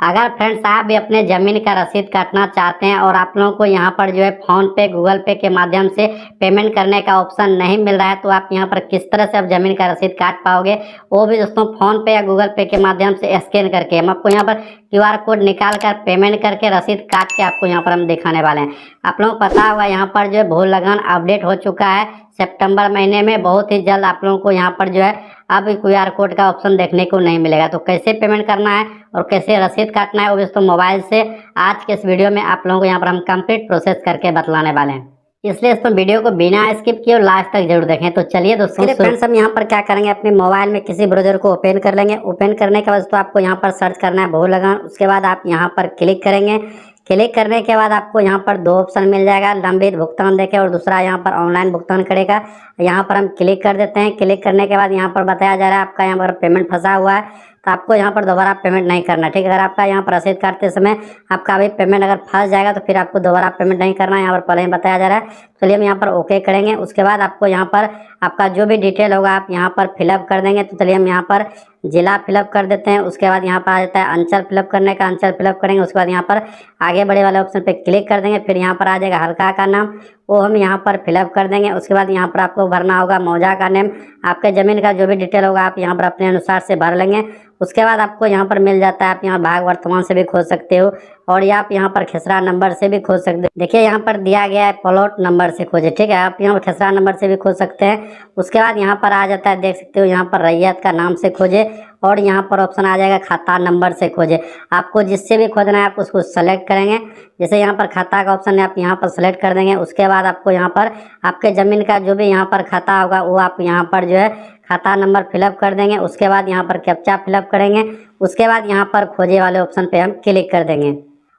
अगर फ्रेंड्स आप भी अपने ज़मीन का रसीद काटना चाहते हैं और आप लोगों को यहाँ पर जो है फ़ोन पे, गूगल पे के माध्यम से पेमेंट करने का ऑप्शन नहीं मिल रहा है, तो आप यहाँ पर किस तरह से आप ज़मीन का रसीद काट पाओगे, वो भी दोस्तों फ़ोन पे या गूगल पे के माध्यम से स्कैन करके हम आपको यहाँ पर क्यूआर कोड निकाल कर पेमेंट करके रसीद काट के आपको यहाँ पर हम दिखाने वाले हैं। आप लोगों को पता होगा यहाँ पर जो है भू लगन अपडेट हो चुका है सितंबर महीने में। बहुत ही जल्द आप लोगों को यहाँ पर जो है अब क्यूआर कोड का ऑप्शन देखने को नहीं मिलेगा। तो कैसे पेमेंट करना है और कैसे रसीद काटना है वो भी दोस्तों मोबाइल से आज के इस वीडियो में आप लोगों को यहाँ पर हम कंप्लीट प्रोसेस करके बतलाने वाले हैं, इसलिए दोस्तों वीडियो को बिना स्किप किए और लास्ट तक जरूर देखें। तो चलिए दोस्तों फ्रेंड्स हम यहाँ पर क्या करेंगे, अपने मोबाइल में किसी ब्राउज़र को ओपन कर लेंगे। ओपन करने के बाद तो आपको यहाँ पर सर्च करना है भू लगन। उसके बाद आप यहाँ पर क्लिक करेंगे। क्लिक करने के बाद आपको यहाँ पर दो ऑप्शन मिल जाएगा, लंबित भुगतान देखे और दूसरा यहाँ पर ऑनलाइन भुगतान करेगा। यहाँ पर हम क्लिक कर देते हैं। क्लिक करने के बाद यहाँ पर बताया जा रहा है आपका यहाँ पर पेमेंट फंसा हुआ है, तो आपको यहाँ पर दोबारा पेमेंट नहीं करना। ठीक है, अगर आपका यहाँ पर रसीद काटते समय आपका अभी पेमेंट अगर फंस जाएगा तो फिर आपको दोबारा पेमेंट नहीं करना है, यहाँ पर पहले ही बताया जा रहा है। चलिए हम यहाँ पर ओके करेंगे। उसके बाद आपको यहाँ पर आपका जो भी डिटेल होगा आप यहाँ पर फिलअप कर देंगे। तो चलिए हम यहाँ पर जिला फिलअप कर देते हैं। उसके बाद यहाँ पर आ जाता है अंचल फिलअप करने का, अंचल फिलअप करेंगे। उसके बाद यहाँ पर आगे बढ़े वाले ऑप्शन पे क्लिक कर देंगे। फिर यहाँ पर आ जाएगा हल्का का नाम, वो हम यहाँ पर फिलअप कर देंगे। उसके बाद यहाँ पर आपको भरना होगा मौजा का नेम। आपके ज़मीन का जो भी डिटेल होगा आप यहाँ पर अपने अनुसार से भर लेंगे। उसके बाद आपको यहाँ पर मिल जाता है, आप यहाँ भाग वर्तमान से भी खोज सकते हो और या आप यहाँ पर खेसरा नंबर से भी खोज सकते हो। देखिए यहाँ पर दिया गया है प्लॉट नंबर से खोजे। ठीक है, आप यहाँ पर खेसरा नंबर से भी खोज सकते हैं। उसके बाद यहाँ पर आ जाता है, देख सकते हो यहाँ पर रैयत का नाम से खोजे और यहाँ पर ऑप्शन आ जाएगा खाता नंबर से खोजे। आपको जिससे भी खोजना है आप उसको सेलेक्ट करेंगे। जैसे यहाँ पर खाता का ऑप्शन है आप यहाँ पर सेलेक्ट कर देंगे। उसके बाद आपको यहाँ पर आपके ज़मीन का जो भी यहाँ पर खाता होगा वो आप यहाँ पर जो है खाता नंबर फिलअप कर देंगे। उसके बाद यहाँ पर कैप्चा फिलअप करेंगे। उसके बाद यहाँ पर खोजे वाले ऑप्शन पे हम क्लिक कर देंगे।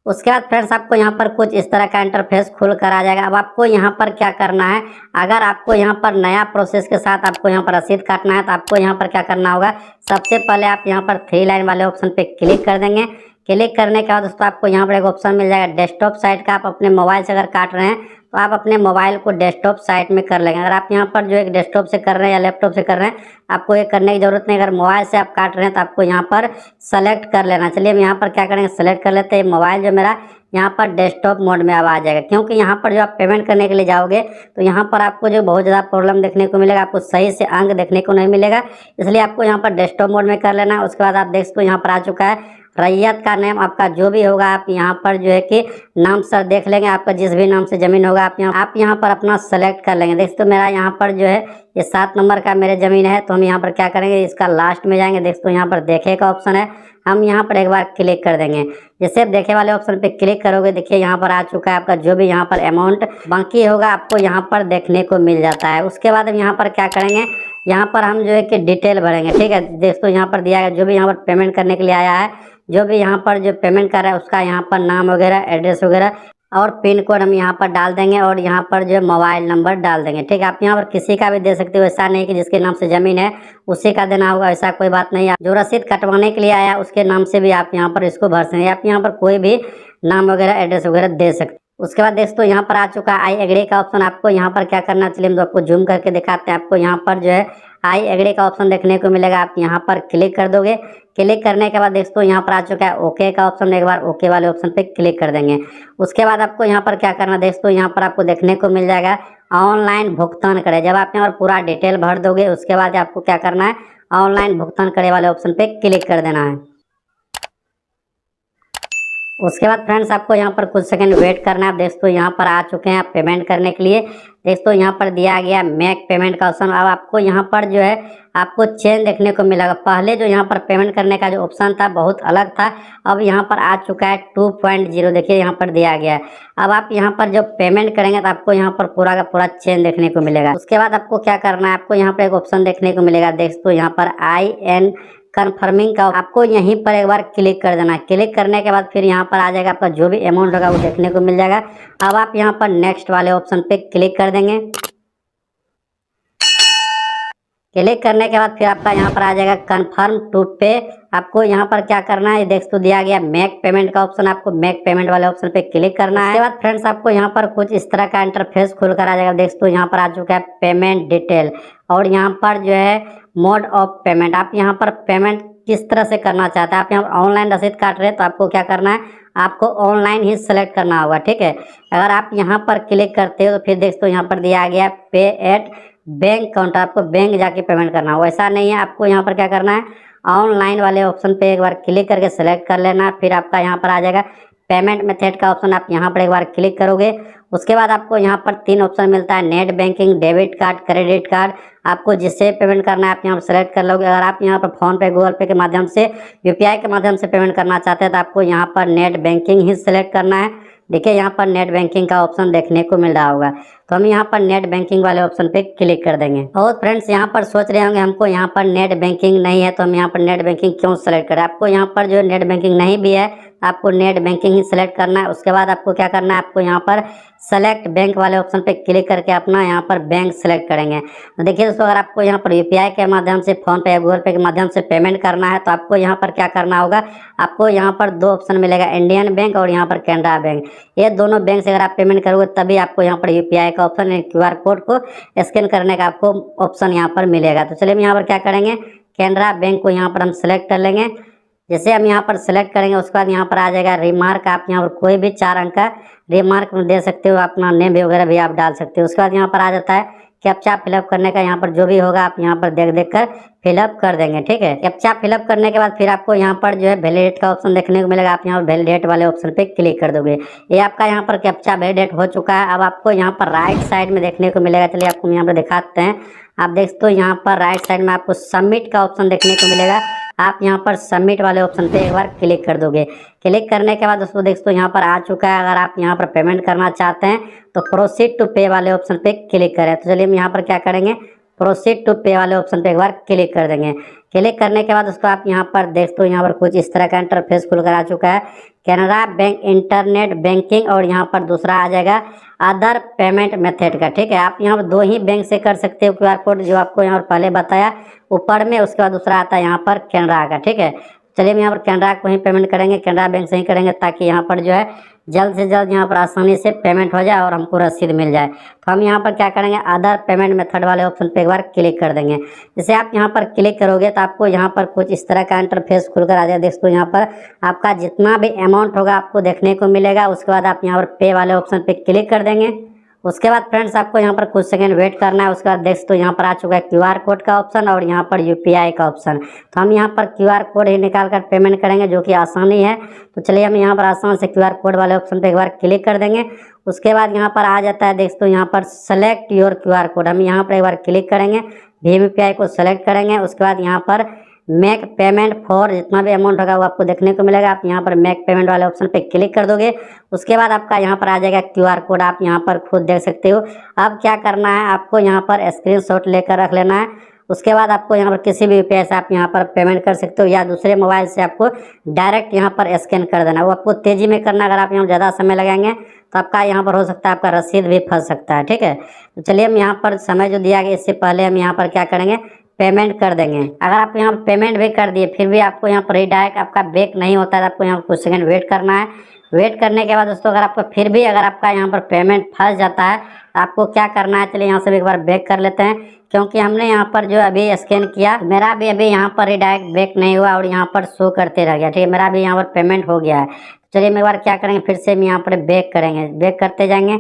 उसके बाद फ्रेंड्स आपको यहाँ पर कुछ इस तरह का इंटरफेस खुल कर आ जाएगा। अब आपको यहाँ पर क्या करना है, अगर आपको यहाँ पर नया प्रोसेस के साथ आपको यहाँ पर रसीद काटना है तो आपको यहाँ पर क्या करना होगा, सबसे पहले आप यहाँ पर 3 लाइन वाले ऑप्शन पे क्लिक कर देंगे। क्लिक करने के बाद दोस्तों आपको यहाँ पर एक ऑप्शन मिल जाएगा डेस्कटॉप साइट का। आप अपने मोबाइल से अगर काट रहे हैं तो आप अपने मोबाइल को डेस्कटॉप साइट में कर लेंगे। अगर आप यहाँ पर जो एक डेस्कटॉप से कर रहे हैं या लैपटॉप से कर रहे हैं आपको ये करने की जरूरत नहीं। अगर मोबाइल से आप काट रहे हैं तो आपको यहाँ पर सेलेक्ट कर लेना। चलिए हम यहाँ पर क्या करेंगे, सेलेक्ट कर लेते हैं। मोबाइल जो मेरा यहाँ पर डेस्कटॉप मोड में अब आ जाएगा, क्योंकि यहाँ पर जो आप पेमेंट करने के लिए जाओगे तो यहाँ पर आपको जो बहुत ज़्यादा प्रॉब्लम देखने को मिलेगा, आपको सही से अंक देखने को नहीं मिलेगा। इसलिए आपको यहाँ पर डेस्कटॉप मोड में कर लेना। उसके बाद आप देख सकते हो यहाँ पर आ चुका है रैयत का नेम। आपका जो भी होगा आप यहाँ पर जो है कि नाम सर देख लेंगे, आपका जिस भी नाम से ज़मीन होगा आप यहाँ पर अपना सेलेक्ट कर लेंगे। देख तो मेरा यहाँ पर जो है ये 7 नंबर का मेरे ज़मीन है, तो हम यहाँ पर क्या करेंगे, इसका लास्ट में जाएंगे। देख तो यहाँ पर देखे का ऑप्शन है, हम यहाँ पर एक बार क्लिक कर देंगे। जैसे आप देखे वाले ऑप्शन पे क्लिक करोगे, देखिए यहाँ पर आ चुका है आपका जो भी यहाँ पर अमाउंट बाकी होगा आपको यहाँ पर देखने को मिल जाता है। उसके बाद हम यहाँ पर क्या करेंगे, यहाँ पर हम जो है कि डिटेल भरेंगे। ठीक है, दोस्तों यहाँ पर दिया गया जो भी यहाँ पर पेमेंट करने के लिए आया है, जो भी यहाँ पर जो पेमेंट कर रहा है उसका यहाँ पर नाम वगैरह, एड्रेस वगैरह और पिन कोड हम यहाँ पर डाल देंगे और यहाँ पर जो मोबाइल नंबर डाल देंगे। ठीक है, आप यहाँ पर किसी का भी दे सकते हो, ऐसा नहीं कि जिसके नाम से ज़मीन है उसी का देना होगा, ऐसा कोई बात नहीं है। जो रसीद कटवाने के लिए आया उसके नाम से भी आप यहाँ पर इसको भर सकते हैं। आप यहाँ पर कोई भी नाम वगैरह, एड्रेस वगैरह दे सकते हैं। उसके बाद दोस्तों यहाँ पर आ चुका है आई एग्री का ऑप्शन। आपको यहाँ पर क्या करना, चलिए हम तो आपको जूम करके दिखाते हैं। आपको यहाँ पर जो है आई एग्री का ऑप्शन देखने को मिलेगा, आप यहाँ पर क्लिक कर दोगे। क्लिक करने के बाद दोस्तों यहाँ पर आ चुका है ओके का ऑप्शन, एक बार ओके वाले ऑप्शन पे क्लिक कर देंगे। उसके बाद आपको यहाँ पर क्या करना दोस्तों, यहाँ पर आपको देखने को मिल जाएगा ऑनलाइन भुगतान करें। जब आप यहाँ पर पूरा डिटेल भर दोगे उसके बाद आपको क्या करना है, ऑनलाइन भुगतान करे वाले ऑप्शन पे क्लिक कर देना है। उसके बाद फ्रेंड्स आपको यहाँ पर कुछ सेकंड वेट करना है। दोस्तों यहाँ पर आ चुके हैं आप पेमेंट करने के लिए। दोस्तों यहाँ पर दिया गया मेक पेमेंट का ऑप्शन। अब आपको यहाँ पर जो है आपको चेंज देखने को मिलेगा। पहले जो यहाँ पर पेमेंट करने का जो ऑप्शन था बहुत अलग था, अब यहाँ पर आ चुका है 2.0। देखिए यहाँ पर दिया गया है। अब आप यहाँ पर जब पेमेंट करेंगे तो आपको यहाँ पर पूरा का पूरा चेंज देखने को मिलेगा। उसके बाद आपको क्या करना है, आपको यहाँ पर एक ऑप्शन देखने को मिलेगा। दोस्तों यहाँ पर IN कन्फर्मिंग का आपको यहीं पर एक बार क्लिक कर देना। क्लिक करने के बाद फिर यहाँ पर आ जाएगा आपका जो भी अमाउंट होगा वो देखने को मिल जाएगा। अब आप यहाँ पर नेक्स्ट वाले ऑप्शन पे क्लिक कर देंगे। क्लिक करने के बाद फिर आपका यहाँ पर आ जाएगा कन्फर्म टू पे। आपको यहाँ पर क्या करना है, देख तो दिया गया मेक पेमेंट का ऑप्शन, आपको मेक पेमेंट वाले ऑप्शन पे क्लिक करना है। उसके बाद फ्रेंड्स आपको यहाँ पर कुछ इस तरह का इंटरफेस खुलकर आ जाएगा। देख तो यहाँ पर आ चुका है पेमेंट डिटेल और यहाँ पर जो है मोड ऑफ पेमेंट। आप यहाँ पर पेमेंट किस तरह से करना चाहते हैं। आप यहाँ पर ऑनलाइन रसीद काट रहे हैं तो आपको क्या करना है, आपको ऑनलाइन ही सेलेक्ट करना होगा, ठीक है। अगर आप यहाँ पर क्लिक करते हो तो फिर देखते हो यहाँ पर दिया गया पे एट बैंक अकाउंट, आपको बैंक जाके पेमेंट करना होगा। ऐसा नहीं है, आपको यहाँ पर क्या करना है, ऑनलाइन वाले ऑप्शन पे एक बार क्लिक करके सेलेक्ट कर लेना। फिर आपका यहाँ पर आ जाएगा पेमेंट मेथड का ऑप्शन, आप यहाँ पर एक बार क्लिक करोगे। उसके बाद आपको यहाँ पर 3 ऑप्शन मिलता है, net banking, debit card, credit card. आपको जिससे पेमेंट करना है आप यहाँ पर सेलेक्ट कर लोगे। अगर आप यहाँ पर फोन पे, गूगल पे के माध्यम से, यूपीआई के माध्यम से पेमेंट करना चाहते हैं तो आपको यहाँ पर नेट बैंकिंग ही सिलेक्ट करना है। देखिए यहाँ पर नेट बैंकिंग का ऑप्शन देखने को मिल रहा होगा, तो हम यहाँ पर नेट बैंकिंग वाले ऑप्शन पे क्लिक कर देंगे। और फ्रेंड्स यहाँ पर सोच रहे होंगे हमको यहाँ पर नेट बैंकिंग नहीं है तो हम यहाँ पर नेट बैंकिंग क्यों सेलेक्ट करें। आपको यहाँ पर जो नेट बैंकिंग नहीं भी है आपको नेट बैंकिंग ही सिलेक्ट करना है। उसके बाद आपको क्या करना है, आपको यहाँ पर सेलेक्ट बैंक वाले ऑप्शन पे क्लिक करके अपना यहाँ पर बैंक सेलेक्ट करेंगे। तो देखिए दोस्तों, अगर आपको यहाँ पर यूपीआई के माध्यम से, फोन पे या गूगल पे के माध्यम से पेमेंट करना है तो आपको यहाँ पर क्या करना होगा, आपको यहाँ पर 2 ऑप्शन मिलेगा, इंडियन बैंक और यहाँ पर कैनरा बैंक। ये दोनों बैंक से अगर आप पेमेंट करोगे तभी आपको यहाँ पर यूपीआई का ऑप्शन, क्यूआर कोड को स्कैन करने का आपको ऑप्शन यहाँ पर मिलेगा। तो चलिए हम यहाँ पर क्या करेंगे, कैनरा बैंक को यहाँ पर हम सेलेक्ट कर लेंगे। जैसे हम यहाँ पर सेलेक्ट करेंगे उसके बाद यहाँ पर आ जाएगा रिमार्क, आप यहाँ पर कोई भी 4 अंक का रिमार्क में दे सकते हो, अपना नेम वगैरह भी आप डाल सकते हो। उसके बाद यहाँ पर आ जाता है कैप्चा फिलअप करने का, यहाँ पर जो भी होगा आप यहाँ पर देख कर फिलअप कर देंगे, ठीक है। कैप्चा फिलअप करने के बाद फिर आपको यहाँ पर जो है वैलिडेट का ऑप्शन देखने को मिलेगा, आप यहाँ पर वैलिडेट वाले ऑप्शन पे क्लिक कर दोगे। ये आपका यहाँ पर कैप्चा वैलिडेट हो चुका है। अब आपको यहाँ पर राइट साइड में देखने को मिलेगा, चलिए आपको यहाँ पर दिखाते हैं। आप देख सकते हो यहाँ पर राइट साइड में आपको सबमिट का ऑप्शन देखने को मिलेगा, आप यहाँ पर सबमिट वाले ऑप्शन पे एक बार क्लिक कर दोगे। क्लिक करने के बाद दोस्तों देखो यहाँ पर आ चुका है। अगर आप यहाँ पर पेमेंट करना चाहते हैं तो प्रोसीड टू पे वाले ऑप्शन पे क्लिक करें। तो चलिए हम यहाँ पर क्या करेंगे, प्रोसीड टू पे वाले ऑप्शन पे एक बार क्लिक कर देंगे। क्लिक करने के बाद उसको आप यहाँ पर देखते हो यहाँ पर कुछ इस तरह का इंटरफेस खुलकर आ चुका है, कैनरा बैंक इंटरनेट बैंकिंग, और यहाँ पर दूसरा आ जाएगा अदर पेमेंट मेथड का, ठीक है। आप यहाँ पर 2 ही बैंक से कर सकते हो क्यूआर कोड, जो आपको यहाँ पर पहले बताया ऊपर में। उसके बाद दूसरा आता है यहाँ पर कैनरा का, ठीक है। चलिए हम यहाँ पर कैनरा को ही पेमेंट करेंगे, कैनरा बैंक से ही करेंगे, ताकि यहाँ पर जो है जल्द से जल्द यहाँ पर आसानी से पेमेंट हो जाए और हमको रसीद मिल जाए। तो हम यहाँ पर क्या करेंगे, अदर पेमेंट मेथड वाले ऑप्शन पे एक बार क्लिक कर देंगे। जैसे आप यहाँ पर क्लिक करोगे तो आपको यहाँ पर कुछ इस तरह का इंटरफेस खुलकर आ जाए। दोस्तों यहाँ पर आपका जितना भी अमाउंट होगा आपको देखने को मिलेगा। उसके बाद आप यहाँ पर पे वाले ऑप्शन पे क्लिक कर देंगे। उसके बाद फ्रेंड्स आपको यहाँ पर कुछ सेकंड वेट करना है। उसके बाद देख तो यहाँ पर आ चुका है क्यूआर कोड का ऑप्शन और यहाँ पर यूपीआई का ऑप्शन। तो हम यहाँ पर क्यूआर कोड ही निकाल कर पेमेंट करेंगे, जो कि आसानी है। तो चलिए हम यहाँ पर आसान से क्यूआर कोड वाले ऑप्शन पे एक बार क्लिक कर देंगे। उसके बाद यहाँ पर आ जाता है देख तो यहाँ पर सेलेक्ट योर क्यूआर कोड, हम यहाँ पर एक बार क्लिक करेंगे, भीम यूपीआई को सेलेक्ट करेंगे। उसके बाद यहाँ पर मेक पेमेंट फॉर जितना भी अमाउंट होगा वो आपको देखने को मिलेगा। आप यहाँ पर मेक पेमेंट वाले ऑप्शन पे क्लिक कर दोगे। उसके बाद आपका यहाँ पर आ जाएगा क्यूआर कोड, आप यहाँ पर खुद देख सकते हो। अब क्या करना है, आपको यहाँ पर स्क्रीनशॉट लेकर रख लेना है। उसके बाद आपको यहाँ पर किसी भी यूपीआई से आप यहाँ पर पेमेंट कर सकते हो, या दूसरे मोबाइल से आपको डायरेक्ट यहाँ पर स्कैन कर देना। वो आपको तेज़ी में करना, अगर आप यहाँ ज़्यादा समय लगाएंगे तो आपका यहाँ पर हो सकता है आपका रसीद भी फंस सकता है, ठीक है। तो चलिए हम यहाँ पर समय जो दिया गया इससे पहले हम यहाँ पर क्या करेंगे, पेमेंट कर देंगे। अगर आप यहाँ पेमेंट भी कर दिए फिर भी आपको यहाँ पर रिडायरेक्ट आपका बैक नहीं होता है, आपको यहाँ कुछ सेकंड वेट करना है। वेट करने के बाद दोस्तों अगर आपको फिर भी अगर आपका यहाँ पर पेमेंट फंस जाता है तो आपको क्या करना है, चलिए यहाँ से एक बार बैक कर लेते हैं। क्योंकि हमने यहाँ पर जो अभी स्कैन किया, मेरा भी अभी यहाँ पर रिडायरेक्ट बैक नहीं हुआ और यहाँ पर शो करते रह गया, ठीक है। मेरा भी यहाँ पर पेमेंट हो गया है। चलिए हम एक बार क्या करेंगे, फिर से हम यहाँ पर बैक करेंगे, बैक करते जाएंगे।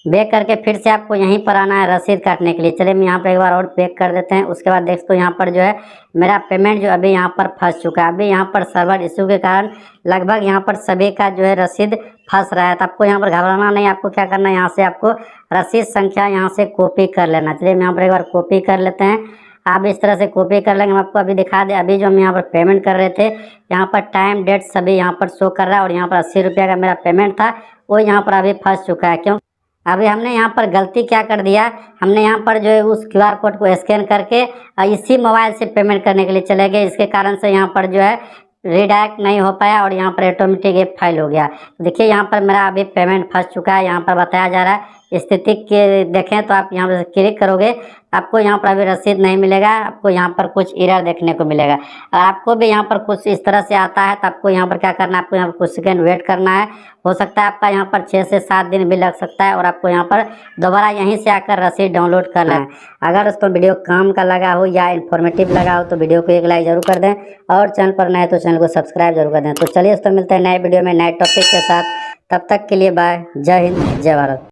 बैक करके फिर से आपको यहीं पर आना है रसीद काटने के लिए। चलिए हम यहाँ पर एक बार और बैक कर देते हैं। उसके बाद देखते हो यहाँ पर जो है मेरा पेमेंट जो अभी यहाँ पर फंस चुका है। अभी यहाँ पर सर्वर इशू के कारण लगभग यहाँ पर सभी का जो है रसीद फंस रहा है। तो आपको यहाँ पर घबराना नहीं, आपको क्या करना है, यहाँ से आपको रसीद संख्या यहाँ से कॉपी कर लेना। चलिए हम यहाँ पर एक बार कॉपी कर लेते हैं। आप इस तरह से कॉपी कर लेंगे। हम आपको अभी दिखा दें, अभी जो हम यहाँ पर पेमेंट कर रहे थे यहाँ पर टाइम डेट सभी यहाँ पर शो कर रहा है और यहाँ पर 80 रुपये का मेरा पेमेंट था वो यहाँ पर अभी फंस चुका है। क्यों, अभी हमने यहाँ पर गलती क्या कर दिया, हमने यहाँ पर जो है उस क्यूआर कोड को स्कैन करके इसी मोबाइल से पेमेंट करने के लिए चले गए। इसके कारण से यहाँ पर जो है रिडायरेक्ट नहीं हो पाया और यहाँ पर ऑटोमेटिक ये फाइल हो गया। देखिए यहाँ पर मेरा अभी पेमेंट फंस चुका है, यहाँ पर बताया जा रहा है स्थिति के देखें तो आप यहाँ पर क्लिक करोगे, आपको यहाँ पर अभी रसीद नहीं मिलेगा, आपको यहाँ पर कुछ एरर देखने को मिलेगा। और आपको भी यहाँ पर कुछ इस तरह से आता है तो आपको यहाँ पर क्या करना है, आपको यहाँ पर कुछ सेकंड वेट करना है। हो सकता है आपका यहाँ पर 6 से 7 दिन भी लग सकता है और आपको यहाँ पर दोबारा यहीं से आकर रसीद डाउनलोड करना है। अगर दोस्तों वीडियो काम का लगा हो या इन्फॉर्मेटिव लगा हो तो वीडियो को एक लाइक जरूर कर दें और चैनल पर नए तो चैनल को सब्सक्राइब जरूर कर दें। तो चलिए दोस्तों मिलते हैं नए वीडियो में नए टॉपिक के साथ, तब तक के लिए बाय, जय हिंद, जय भारत।